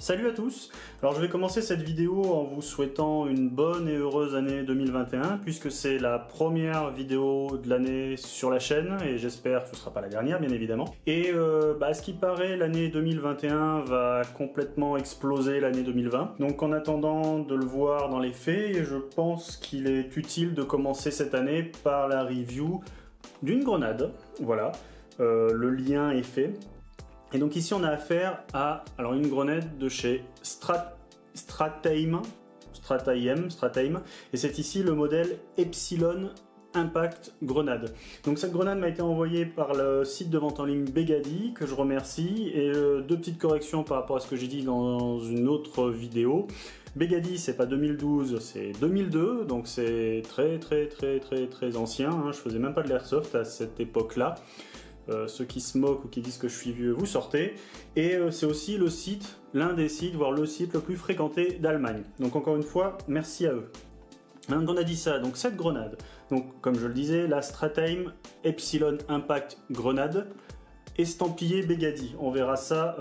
Salut à tous. Alors je vais commencer cette vidéo en vous souhaitant une bonne et heureuse année 2021 puisque c'est la première vidéo de l'année sur la chaîne et j'espère que ce ne sera pas la dernière bien évidemment. Et à ce qui paraît l'année 2021 va complètement exploser l'année 2020. Donc en attendant de le voir dans les faits, je pense qu'il est utile de commencer cette année par la review d'une grenade. Voilà, le lien est fait. Et donc ici on a affaire à une grenade de chez Stratheim, et c'est ici le modèle Epsilon Impact Grenade. Donc cette grenade m'a été envoyée par le site de vente en ligne Begady, que je remercie, et deux petites corrections par rapport à ce que j'ai dit dans une autre vidéo. Begady c'est pas 2012, c'est 2002, donc c'est très ancien, hein. Je faisais même pas de l'airsoft à cette époque là. Ceux qui se moquent ou qui disent que je suis vieux, vous sortez. Et c'est aussi le site, l'un des sites, voire le site le plus fréquenté d'Allemagne. Donc encore une fois, merci à eux. Maintenant qu'on a dit ça, donc cette grenade, donc comme je le disais, la Stratheim Epsilon Impact Grenade, estampillé Begady. On verra ça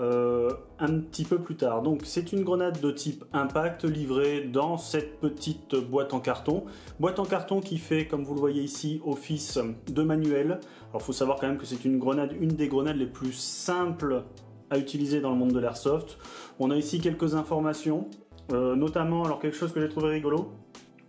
un petit peu plus tard. Donc c'est une grenade de type Impact livrée dans cette petite boîte en carton. Boîte en carton qui fait, comme vous le voyez ici, office de manuel. Alors il faut savoir quand même que c'est une des grenades les plus simples à utiliser dans le monde de l'airsoft. On a ici quelques informations, notamment, alors quelque chose que j'ai trouvé rigolo,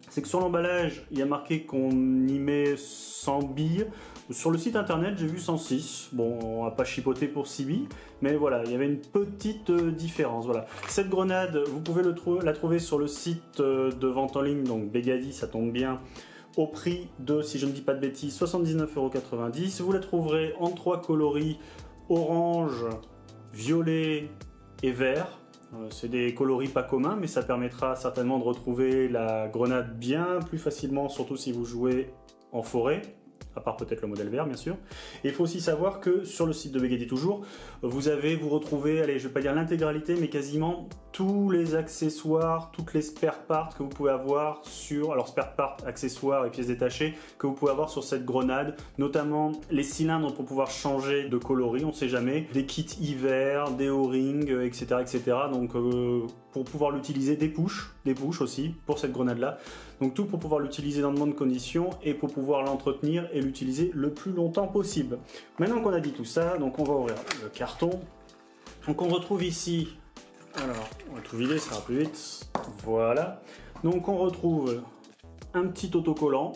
c'est que sur l'emballage, il y a marqué qu'on y met 100 billes. Sur le site internet, j'ai vu 106. Bon, on va pas chipoter pour 6 billes, mais voilà, il y avait une petite différence. Voilà. Cette grenade, vous pouvez la trouver sur le site de vente en ligne, donc Begady, ça tombe bien, au prix de, si je ne dis pas de bêtises, 79,90 €. Vous la trouverez en 3 coloris, orange, violet et vert. C'est des coloris pas communs, mais ça permettra certainement de retrouver la grenade bien plus facilement, surtout si vous jouez en forêt, à part peut-être le modèle vert bien sûr. Et il faut aussi savoir que sur le site de Begady toujours, vous retrouvez, allez, je vais pas dire l'intégralité, mais quasiment tous les accessoires, toutes les spare parts que vous pouvez avoir sur, alors spare parts, accessoires et pièces détachées que vous pouvez avoir sur cette grenade, notamment les cylindres pour pouvoir changer de coloris, on sait jamais, des kits hiver, des O-rings, etc. Donc pour pouvoir l'utiliser, des push aussi pour cette grenade là. Donc tout pour pouvoir l'utiliser dans de bonnes conditions et pour pouvoir l'entretenir et l'utiliser le plus longtemps possible. Maintenant qu'on a dit tout ça, donc on va ouvrir le carton. Donc on retrouve ici, alors on va tout vider, ça ira plus vite, voilà. Donc on retrouve un petit autocollant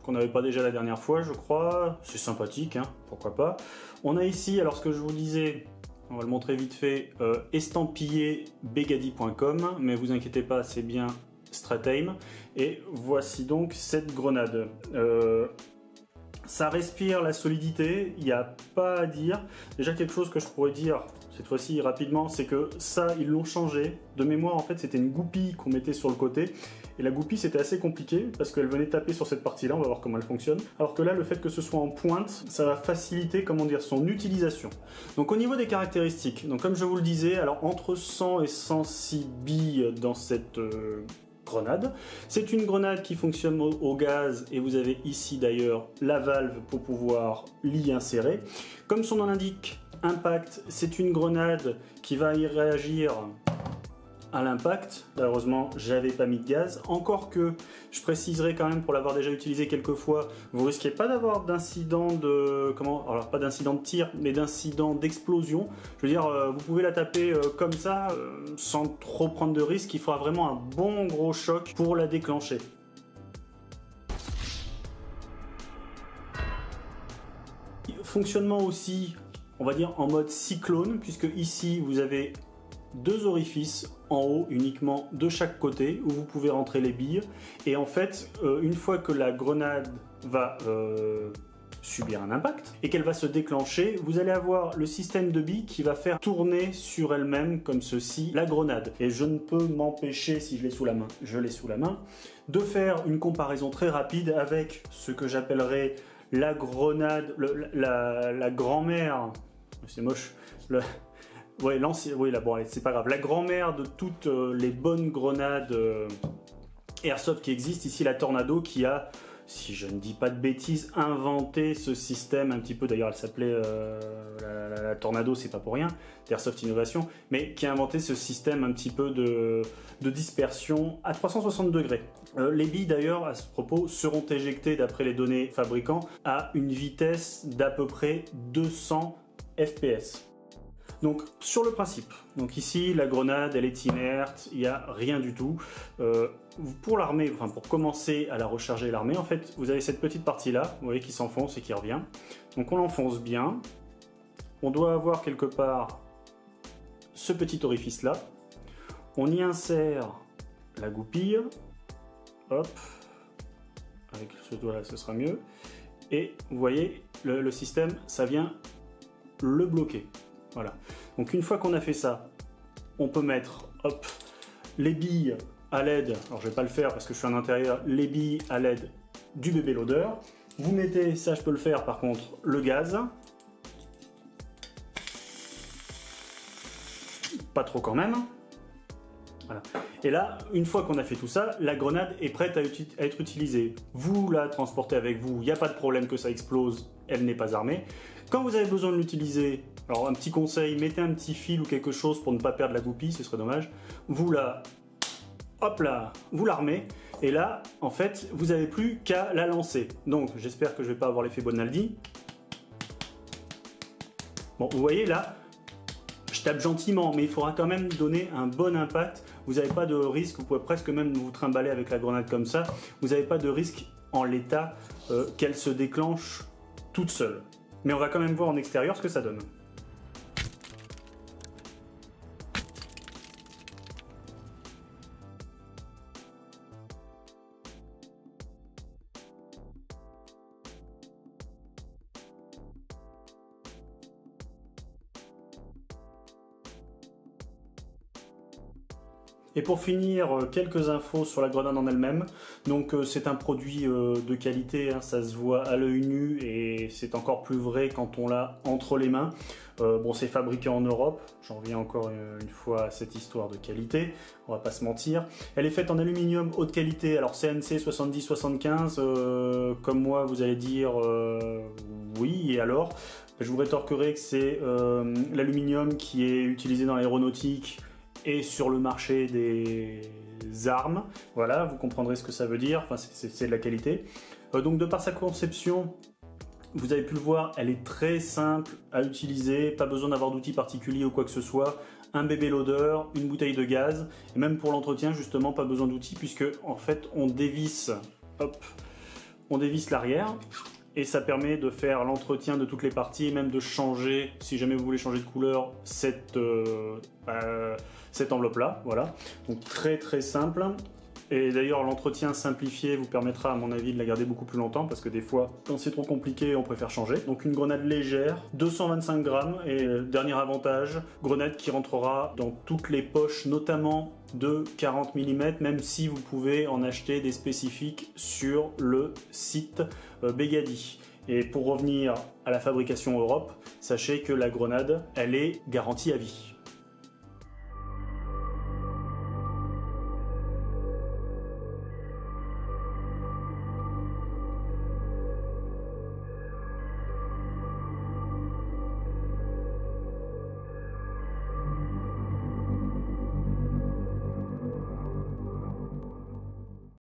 qu'on n'avait pas déjà la dernière fois je crois, c'est sympathique, hein, pourquoi pas. On a ici, alors ce que je vous disais, on va le montrer vite fait, estampillé begady.com, mais vous inquiétez pas, c'est bien Stratheim. Et voici donc cette grenade. Ça respire la solidité, il n'y a pas à dire. Déjà quelque chose que je pourrais dire cette fois-ci rapidement, c'est que ça, ils l'ont changé. De mémoire, en fait, c'était une goupille qu'on mettait sur le côté. Et la goupille, c'était assez compliqué parce qu'elle venait taper sur cette partie-là. On va voir comment elle fonctionne. Alors que là, le fait que ce soit en pointe, ça va faciliter, comment dire, son utilisation. Donc au niveau des caractéristiques, donc comme je vous le disais, alors entre 100 et 106 billes dans cette grenade. C'est une grenade qui fonctionne au gaz et vous avez ici d'ailleurs la valve pour pouvoir l'y insérer. Comme son nom l'indique, Impact, c'est une grenade qui va y réagir à l'impact. Malheureusement, j'avais pas mis de gaz. Encore que, je préciserai quand même pour l'avoir déjà utilisé quelques fois, vous risquez pas d'avoir d'incident de... alors pas d'incident de tir, mais d'incident d'explosion. Je veux dire, vous pouvez la taper comme ça, sans trop prendre de risques. Il faudra vraiment un bon gros choc pour la déclencher. Fonctionnement aussi, on va dire en mode cyclone, puisque ici vous avez deux orifices en haut uniquement de chaque côté où vous pouvez rentrer les billes. Et en fait, une fois que la grenade va subir un impact et qu'elle va se déclencher, vous allez avoir le système de billes qui va faire tourner sur elle-même comme ceci la grenade. Et je ne peux m'empêcher, si je l'ai sous la main, je l'ai sous la main, de faire une comparaison très rapide avec ce que j'appellerais la grenade, la grand-mère, c'est moche, ouais, bon, c'est pas grave. La grand-mère de toutes les bonnes grenades airsoft qui existent. Ici, la Tornado qui a si je ne dis pas de bêtises, inventé ce système un petit peu, d'ailleurs elle s'appelait la Tornado, c'est pas pour rien, d'Airsoft Innovation, mais qui a inventé ce système un petit peu de dispersion à 360 degrés. Les billes d'ailleurs, à ce propos, seront éjectées d'après les données fabricants à une vitesse d'à peu près 200 FPS. Donc sur le principe, donc ici la grenade elle est inerte, il n'y a rien du tout. Pour l'armée, enfin pour commencer à la recharger l'armée, en fait vous avez cette petite partie là, vous voyez qui s'enfonce et qui revient. Donc on l'enfonce bien, on doit avoir quelque part ce petit orifice là, on y insère la goupille, hop, avec ce doigt là ce sera mieux, et vous voyez le système ça vient le bloquer. Voilà. Donc une fois qu'on a fait ça, on peut mettre hop, les billes à l'aide, alors je vais pas le faire parce que je suis à l'intérieur, les billes à l'aide du bébé loader. Vous mettez, ça je peux le faire par contre, le gaz. Pas trop quand même. Voilà. Et là, une fois qu'on a fait tout ça, la grenade est prête à être utilisée. Vous la transportez avec vous, il n'y a pas de problème que ça explose, elle n'est pas armée. Quand vous avez besoin de l'utiliser, alors un petit conseil, mettez un petit fil ou quelque chose pour ne pas perdre la goupille, ce serait dommage. Vous la, hop là, vous l'armez, et là, en fait, vous n'avez plus qu'à la lancer. Donc, j'espère que je ne vais pas avoir l'effet Bonaldi. Bon, vous voyez là, je tape gentiment, mais il faudra quand même donner un bon impact. Vous n'avez pas de risque, vous pouvez presque même vous trimballer avec la grenade comme ça. Vous n'avez pas de risque en l'état qu'elle se déclenche toute seule. Mais on va quand même voir en extérieur ce que ça donne. Et pour finir, quelques infos sur la grenade en elle-même. Donc c'est un produit de qualité, hein, ça se voit à l'œil nu et c'est encore plus vrai quand on l'a entre les mains. Bon, c'est fabriqué en Europe, j'en reviens encore une fois à cette histoire de qualité, on va pas se mentir. Elle est faite en aluminium haute qualité, alors CNC 70-75, comme moi vous allez dire oui, et alors? Je vous rétorquerai que c'est l'aluminium qui est utilisé dans l'aéronautique et sur le marché des armes. Voilà, vous comprendrez ce que ça veut dire, enfin, c'est de la qualité. Donc de par sa conception, vous avez pu le voir, elle est très simple à utiliser, pas besoin d'avoir d'outils particuliers ou quoi que ce soit. Un bébé loader, une bouteille de gaz, et même pour l'entretien justement pas besoin d'outils puisque en fait on dévisse, hop, on dévisse l'arrière. Et ça permet de faire l'entretien de toutes les parties et même de changer, si jamais vous voulez changer de couleur, cette enveloppe-là. Voilà. Donc très très simple. Et d'ailleurs, l'entretien simplifié vous permettra, à mon avis, de la garder beaucoup plus longtemps parce que des fois, quand c'est trop compliqué, on préfère changer. Donc une grenade légère, 225 grammes. Et dernier avantage, grenade qui rentrera dans toutes les poches, notamment de 40 mm, même si vous pouvez en acheter des spécifiques sur le site Begady. Et pour revenir à la fabrication Europe, sachez que la grenade, elle est garantie à vie.